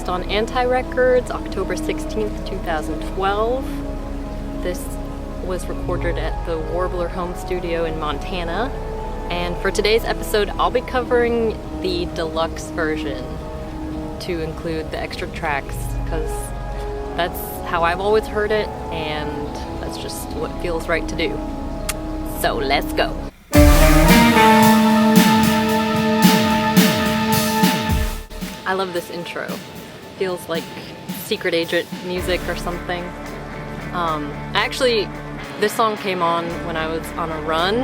released on Anti Records October 16th, 2012. This was recorded at the Warbler Home Studio in Montana. And for today's episode, I'll be covering the deluxe version to include the extra tracks, because that's how I've always heard it, and that's just what feels right to do. So let's go. I love this intro. Feels like secret agent music or something. Actually, this song came on when I was on a run,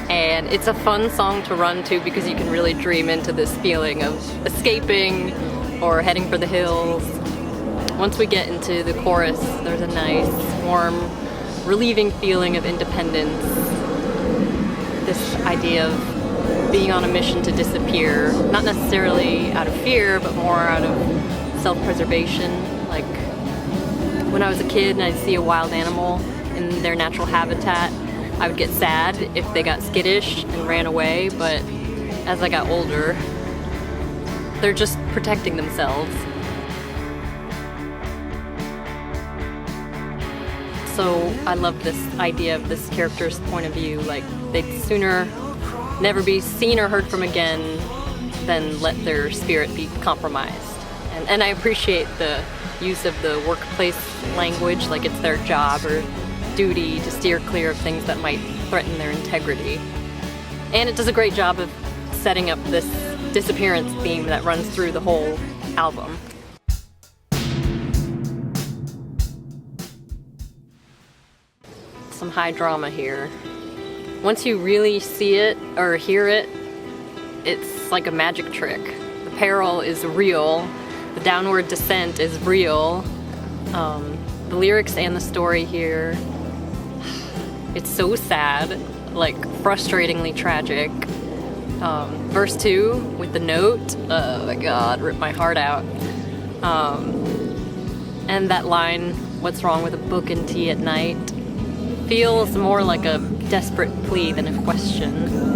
and it's a fun song to run to because you can really dream into this feeling of escaping or heading for the hills. Once we get into the chorus, there's a nice, warm, relieving feeling of independence. This idea of being on a mission to disappear, not necessarily out of fear, but more out of self-preservation. Like when I was a kid and I'd see a wild animal in their natural habitat, I would get sad if they got skittish and ran away, but as I got older, they're just protecting themselves. So I love this idea of this character's point of view, like they'd sooner never be seen or heard from again than let their spirit be compromised. And I appreciate the use of the workplace language, like it's their job or duty to steer clear of things that might threaten their integrity. And it does a great job of setting up this disappearance theme that runs through the whole album. Some high drama here. Once you really see it or hear it, it's like a magic trick. The peril is real, the downward descent is real. The lyrics and the story here, it's so sad, like frustratingly tragic. Verse 2 with the note, oh my god, ripped my heart out. And that line, what's wrong with a book and tea at night, feels more like a desperate plea than a question.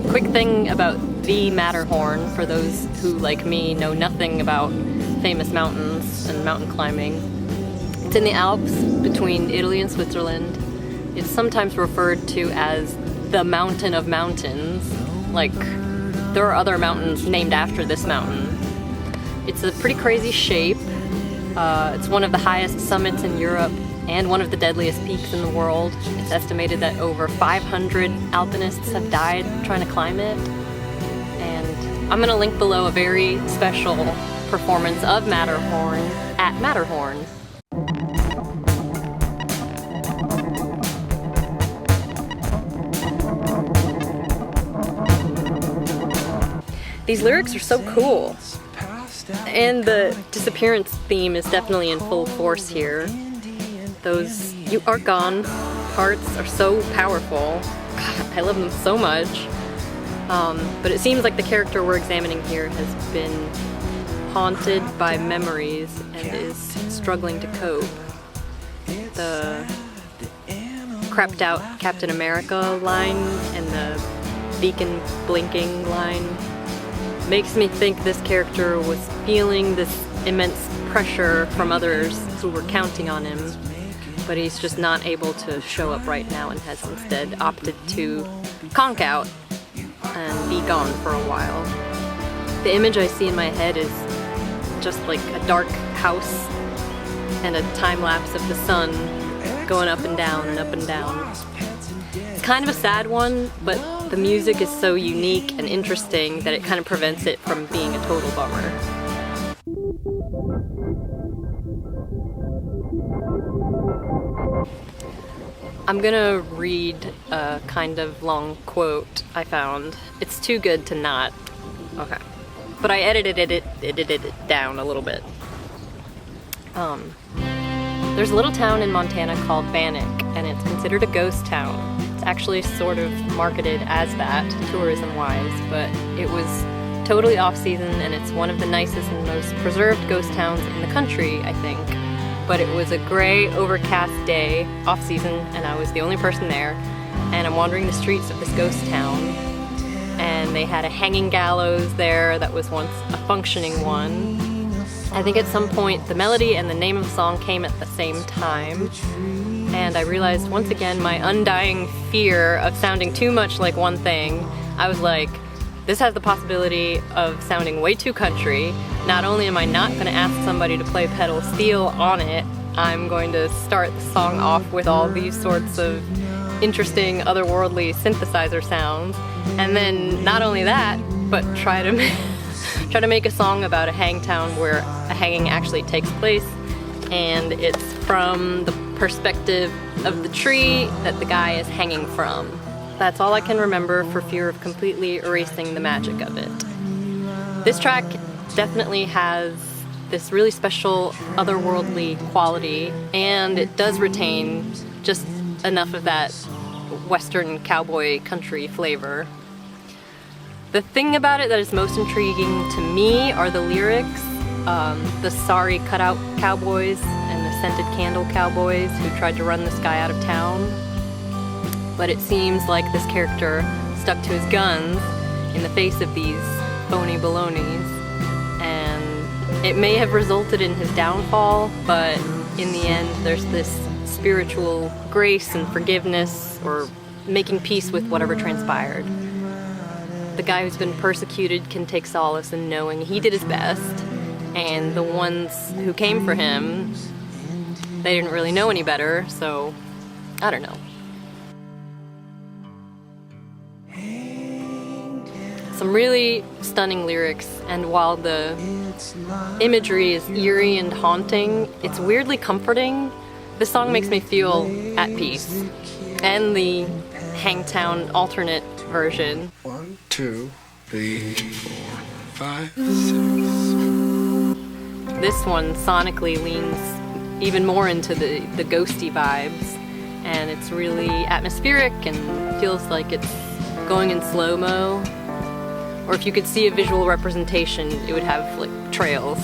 Quick thing about the Matterhorn, for those who, like me, know nothing about famous mountains and mountain climbing. It's in the Alps between Italy and Switzerland. It's sometimes referred to as the Mountain of Mountains. Like, there are other mountains named after this mountain. It's a pretty crazy shape. It's one of the highest summits in Europe and one of the deadliest peaks in the world. It's estimated that over 500 alpinists have died trying to climb it. And I'm gonna link below a very special performance of Matterhorn at Matterhorn. These lyrics are so cool. And the disappearance theme is definitely in full force here. Those "you are gone" parts are so powerful. God, I love them so much. But it seems like the character we're examining here has been haunted by memories and is struggling to cope. The crapped out Captain America line and the beacon blinking line makes me think this character was feeling this immense pressure from others who were counting on him, but he's just not able to show up right now and has instead opted to conk out and be gone for a while. The image I see in my head is just like a dark house and a time lapse of the sun going up and down and up and down. It's kind of a sad one, but the music is so unique and interesting that it kind of prevents it from being a total bummer. I'm gonna read a kind of long quote I found. It's too good to not. Okay. But I edited it down a little bit. There's a little town in Montana called Bannock, and it's considered a ghost town. It's actually sort of marketed as that, tourism-wise, but it was totally off-season, and it's one of the nicest and most preserved ghost towns in the country, I think. But it was a gray, overcast day, off-season, and I was the only person there, and I'm wandering the streets of this ghost town, and they had a hanging gallows there that was once a functioning one. I think at some point the melody and the name of the song came at the same time, and I realized once again my undying fear of sounding too much like one thing. I was like, this has the possibility of sounding way too country. Not only am I not going to ask somebody to play pedal steel on it, I'm going to start the song off with all these sorts of interesting otherworldly synthesizer sounds, and then not only that, but try to make a song about a hangtown where a hanging actually takes place, and it's from the perspective of the tree that the guy is hanging from. That's all I can remember for fear of completely erasing the magic of it. This track definitely has this really special otherworldly quality, and it does retain just enough of that western cowboy country flavor. The thing about it that is most intriguing to me are the lyrics. The sorry cutout cowboys and the scented candle cowboys who tried to run this guy out of town. But it seems like this character stuck to his guns in the face of these phony balonies, and it may have resulted in his downfall, but in the end there's this spiritual grace and forgiveness, or making peace with whatever transpired. The guy who's been persecuted can take solace in knowing he did his best, and the ones who came for him, they didn't really know any better, so I don't know. Some really stunning lyrics, and while the imagery is eerie and haunting, it's weirdly comforting. This song makes me feel at peace. And the Hangtown alternate version. 1, 2, 3, 4, 5, 6. This one sonically leans even more into the ghosty vibes, and it's really atmospheric and feels like it's going in slow-mo. Or if you could see a visual representation, it would have like trails.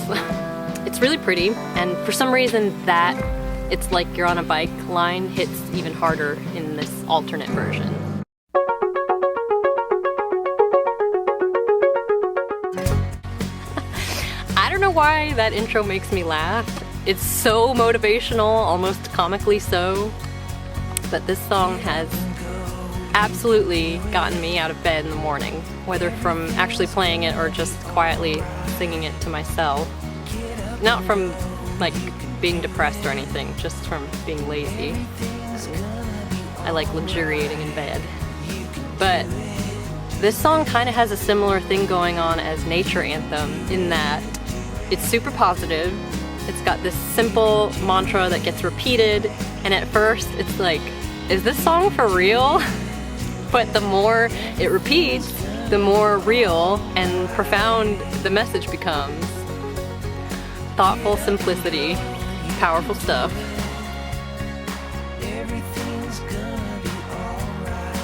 It's really pretty, and for some reason that it's like you're on a bike line hits even harder in this alternate version. I don't know why that intro makes me laugh. It's so motivational, almost comically so. But this song has absolutely gotten me out of bed in the morning, whether from actually playing it or just quietly singing it to myself. Not from like being depressed or anything, just from being lazy. I like luxuriating in bed. But this song kind of has a similar thing going on as Nature Anthem in that it's super positive. It's got this simple mantra that gets repeated, and at first it's like, is this song for real? But the more it repeats, the more real and profound the message becomes. Thoughtful simplicity, powerful stuff.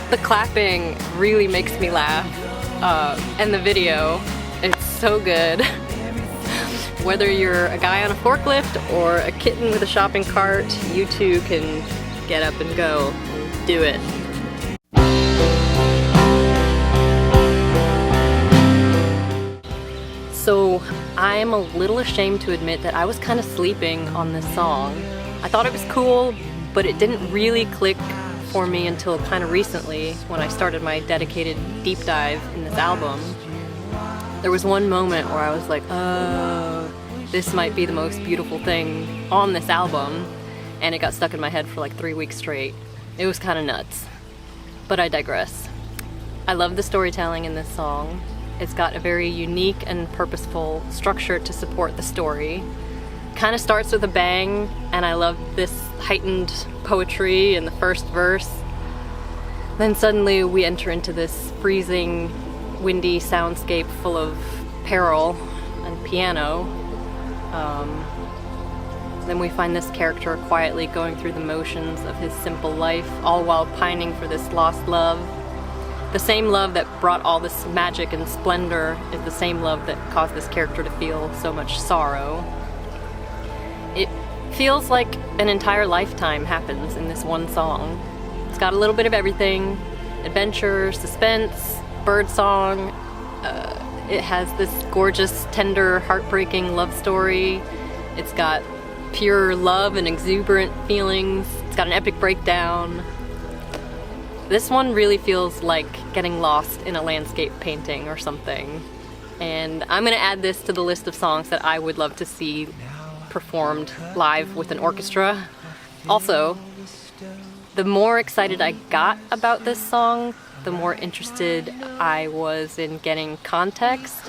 The clapping really makes me laugh, and the video, it's so good. Whether you're a guy on a forklift or a kitten with a shopping cart, you too can get up and go and do it. So I'm a little ashamed to admit that I was kind of sleeping on this song. I thought it was cool, but it didn't really click for me until kind of recently when I started my dedicated deep dive in this album. There was one moment where I was like, oh, this might be the most beautiful thing on this album, and it got stuck in my head for like 3 weeks straight. It was kind of nuts, but I digress. I love the storytelling in this song. It's got a very unique and purposeful structure to support the story. Kind of starts with a bang, and I love this heightened poetry in the first verse. Then suddenly we enter into this freezing, windy soundscape full of peril and piano. Then we find this character quietly going through the motions of his simple life, all while pining for this lost love. The same love that brought all this magic and splendor is the same love that caused this character to feel so much sorrow. It feels like an entire lifetime happens in this one song. It's got a little bit of everything: adventure, suspense, bird song. It has this gorgeous, tender, heartbreaking love story. It's got pure love and exuberant feelings. It's got an epic breakdown. This one really feels like getting lost in a landscape painting or something. And I'm gonna add this to the list of songs that I would love to see performed live with an orchestra. Also, the more excited I got about this song, the more interested I was in getting context.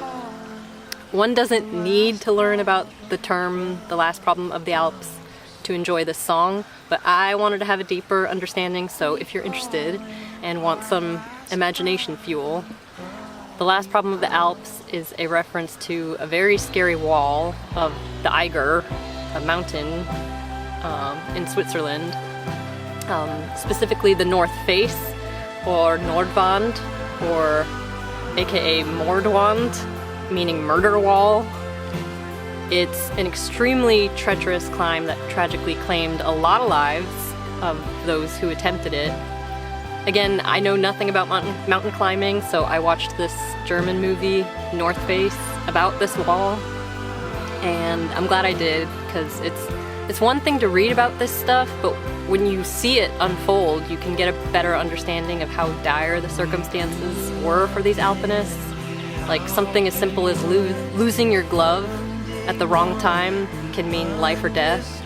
One doesn't need to learn about the term "the last problem of the Alps" to enjoy this song, but I wanted to have a deeper understanding, so if you're interested and want some imagination fuel, the last problem of the Alps is a reference to a very scary wall of the Eiger, a mountain in Switzerland, specifically the North Face, or Nordwand, or aka Mordwand, meaning murder wall. It's an extremely treacherous climb that tragically claimed a lot of lives of those who attempted it. Again, I know nothing about mountain climbing, so I watched this German movie, North Face, about this wall, and I'm glad I did, because it's one thing to read about this stuff, but when you see it unfold, you can get a better understanding of how dire the circumstances were for these alpinists. Like, something as simple as losing your glove at the wrong time can mean life or death.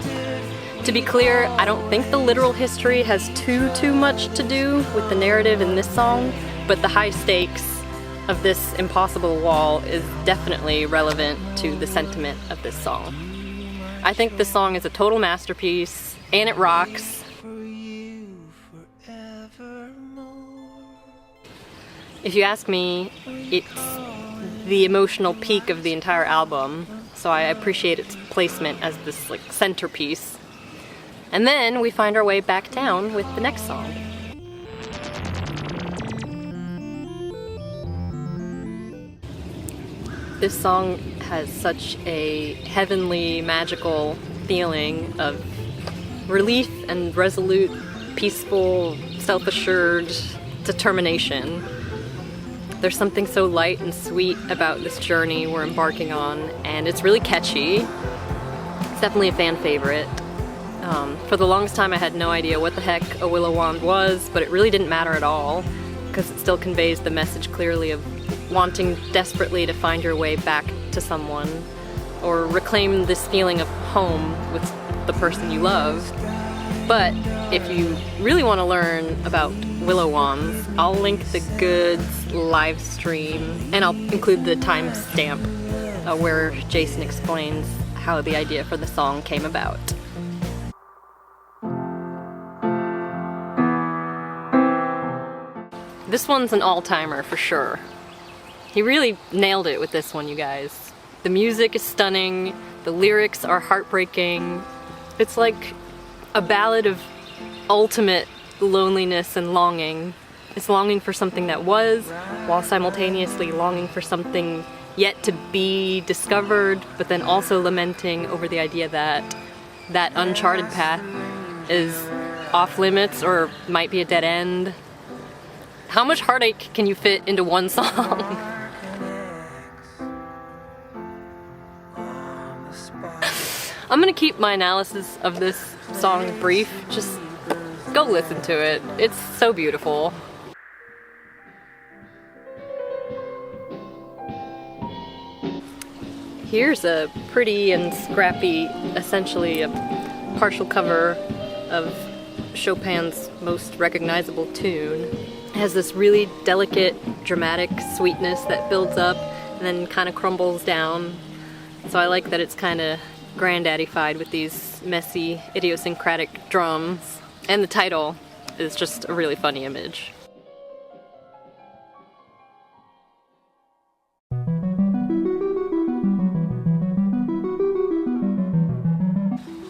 To be clear, I don't think the literal history has too much to do with the narrative in this song, but the high stakes of this impossible wall is definitely relevant to the sentiment of this song. I think this song is a total masterpiece, and it rocks. If you ask me, it's the emotional peak of the entire album, so I appreciate its placement as this like centerpiece. And then we find our way back down with the next song. This song has such a heavenly, magical feeling of relief and resolute, peaceful, self-assured determination. There's something so light and sweet about this journey we're embarking on, and it's really catchy. It's definitely a fan favorite. For the longest time I had no idea what the heck a willow wand was, but it really didn't matter at all, because it still conveys the message clearly of wanting desperately to find your way back to someone, or reclaim this feeling of home with the person you love. But if you really want to learn about willow wands, I'll link the Goods live stream, and I'll include the timestamp where Jason explains how the idea for the song came about. This one's an all-timer for sure. He really nailed it with this one, you guys. The music is stunning, the lyrics are heartbreaking. It's like a ballad of ultimate loneliness and longing. It's longing for something that was, while simultaneously longing for something yet to be discovered, but then also lamenting over the idea that that uncharted path is off limits or might be a dead end. How much heartache can you fit into one song? I'm gonna keep my analysis of this song brief. Just go listen to it. It's so beautiful. Here's a pretty and scrappy, essentially a partial cover of Chopin's most recognizable tune. It has this really delicate, dramatic sweetness that builds up and then kind of crumbles down. So I like that it's kind of Grandaddy-fied with these messy, idiosyncratic drums. And the title is just a really funny image.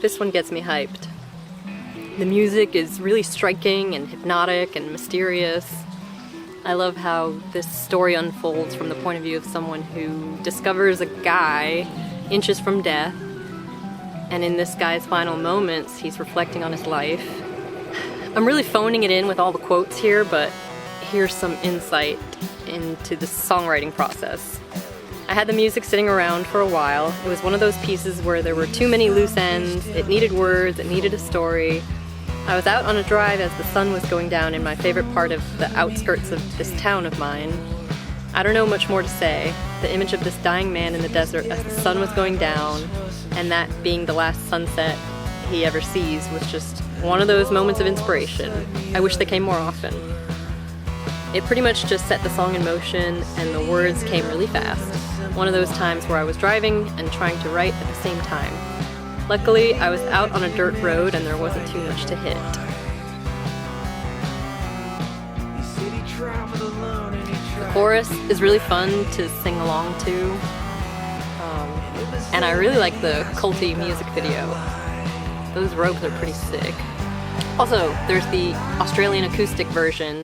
This one gets me hyped. The music is really striking and hypnotic and mysterious. I love how this story unfolds from the point of view of someone who discovers a guy inches from death, and in this guy's final moments, he's reflecting on his life. I'm really phoning it in with all the quotes here, but here's some insight into the songwriting process. I had the music sitting around for a while. It was one of those pieces where there were too many loose ends, it needed words, it needed a story. I was out on a drive as the sun was going down in my favorite part of the outskirts of this town of mine. I don't know much more to say. The image of this dying man in the desert as the sun was going down, and that being the last sunset he ever sees, was just one of those moments of inspiration. I wish they came more often. It pretty much just set the song in motion, and the words came really fast. One of those times where I was driving and trying to write at the same time. Luckily, I was out on a dirt road and there wasn't too much to hit. The chorus is really fun to sing along to, and I really like the culty music video. Those robes are pretty sick. Also, there's the Australian acoustic version.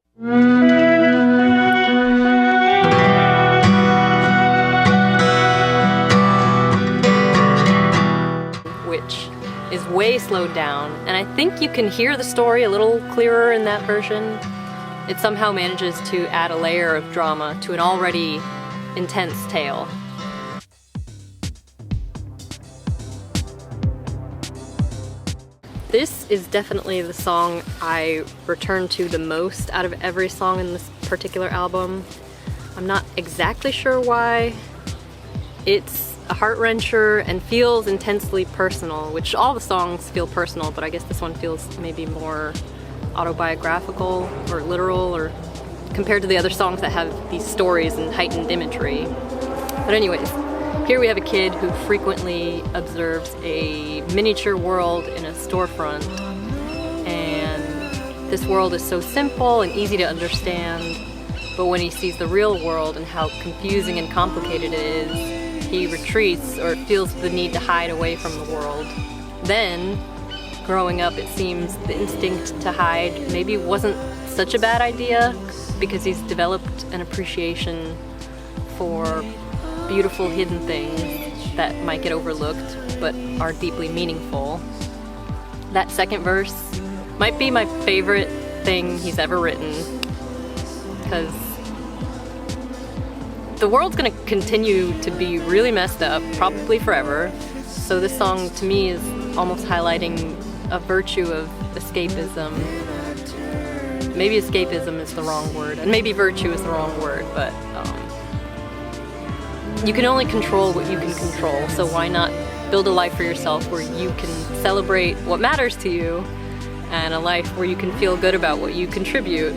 Which is way slowed down, and I think you can hear the story a little clearer in that version. It somehow manages to add a layer of drama to an already intense tale. This is definitely the song I return to the most out of every song in this particular album. I'm not exactly sure why. It's a heart-wrencher and feels intensely personal, which all the songs feel personal, but I guess this one feels maybe more autobiographical or literal, or compared to the other songs that have these stories and heightened imagery. But anyways, here we have a kid who frequently observes a miniature world in a storefront, and this world is so simple and easy to understand, but when he sees the real world and how confusing and complicated it is, he retreats or feels the need to hide away from the world. Then, growing up, it seems the instinct to hide maybe wasn't such a bad idea, because he's developed an appreciation for beautiful hidden things that might get overlooked but are deeply meaningful. That second verse might be my favorite thing he's ever written, because the world's gonna continue to be really messed up, probably forever, so this song to me is almost highlighting a virtue of escapism. Maybe escapism is the wrong word, and maybe virtue is the wrong word, but you can only control what you can control, so why not build a life for yourself where you can celebrate what matters to you, and a life where you can feel good about what you contribute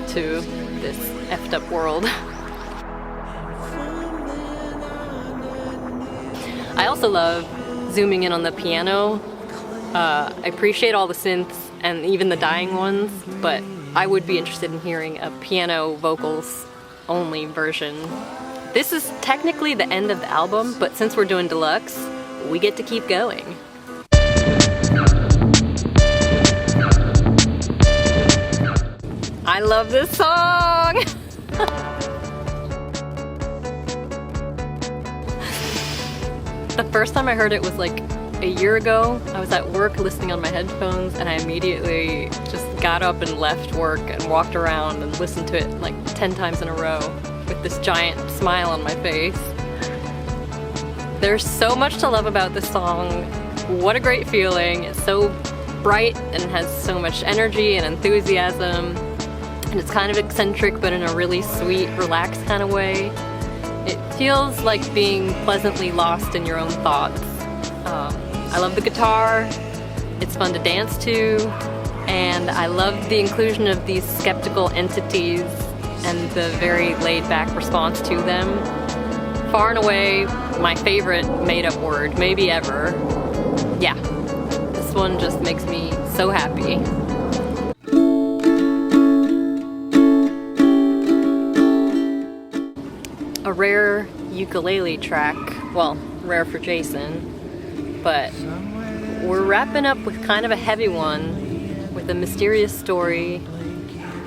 to this effed up world. I also love zooming in on the piano. I appreciate all the synths and even the dying ones, but I would be interested in hearing a piano vocals only version. This is technically the end of the album, but since we're doing deluxe, we get to keep going. I love this song! The first time I heard it was like a year ago. I was at work listening on my headphones, and I immediately just got up and left work and walked around and listened to it like 10 times in a row with this giant smile on my face. There's so much to love about this song. What a great feeling. It's so bright and has so much energy and enthusiasm, and it's kind of eccentric but in a really sweet, relaxed kind of way. It feels like being pleasantly lost in your own thoughts. I love the guitar, it's fun to dance to, and I love the inclusion of these skeptical entities and the very laid-back response to them. Far and away, my favorite made-up word, maybe ever. Yeah, this one just makes me so happy. A rare ukulele track, well, rare for Jason, but we're wrapping up with kind of a heavy one, with a mysterious story.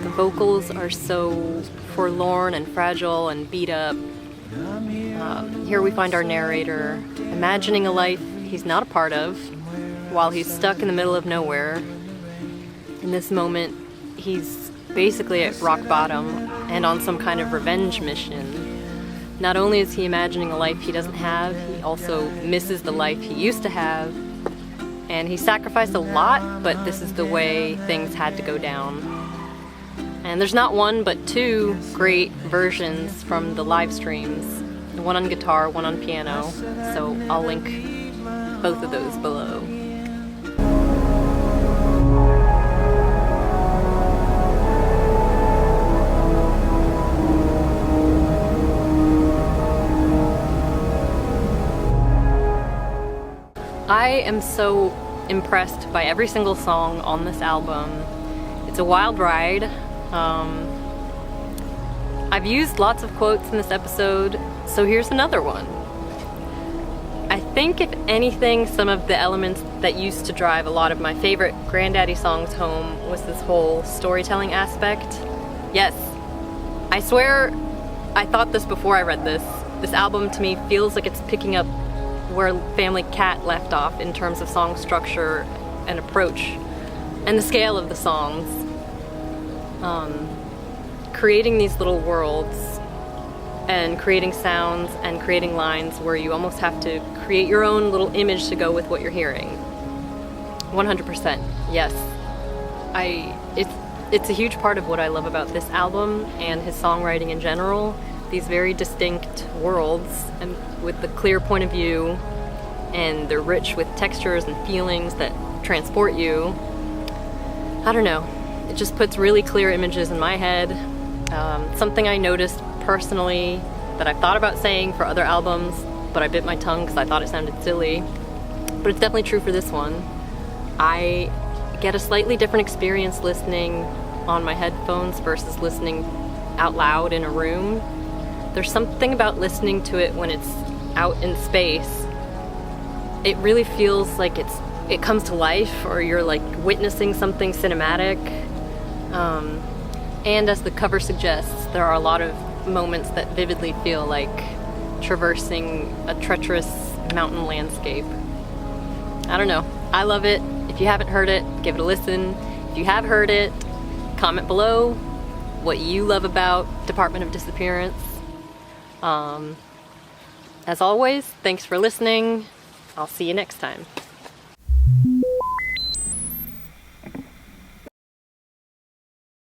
The vocals are so forlorn and fragile and beat up. Here we find our narrator imagining a life he's not a part of, while he's stuck in the middle of nowhere. In this moment, he's basically at rock bottom and on some kind of revenge mission. Not only is he imagining a life he doesn't have, he also misses the life he used to have. And he sacrificed a lot, but this is the way things had to go down. And there's not one, but two great versions from the live streams. One on guitar, one on piano. So I'll link both of those below. I am so impressed by every single song on this album. It's a wild ride. I've used lots of quotes in this episode, so here's another one. I think, if anything, some of the elements that used to drive a lot of my favorite Grandaddy songs home was this whole storytelling aspect. Yes, I swear I thought this before I read this. This album to me feels like it's picking up where Family Cat left off in terms of song structure and approach, and the scale of the songs. Creating these little worlds and creating sounds and creating lines where you almost have to create your own little image to go with what you're hearing. 100%, yes. It's a huge part of what I love about this album and his songwriting in general. These very distinct worlds and with the clear point of view, and they're rich with textures and feelings that transport you. I don't know, it just puts really clear images in my head. Something I noticed personally that I've thought about saying for other albums, but I bit my tongue because I thought it sounded silly. But it's definitely true for this one. I get a slightly different experience listening on my headphones versus listening out loud in a room. There's something about listening to it when it's out in space. It really feels like it comes to life, or you're like witnessing something cinematic. And as the cover suggests, there are a lot of moments that vividly feel like traversing a treacherous mountain landscape. I don't know, I love it. If you haven't heard it, give it a listen. If you have heard it, comment below what you love about Department of Disappearance. As always, thanks for listening. I'll see you next time.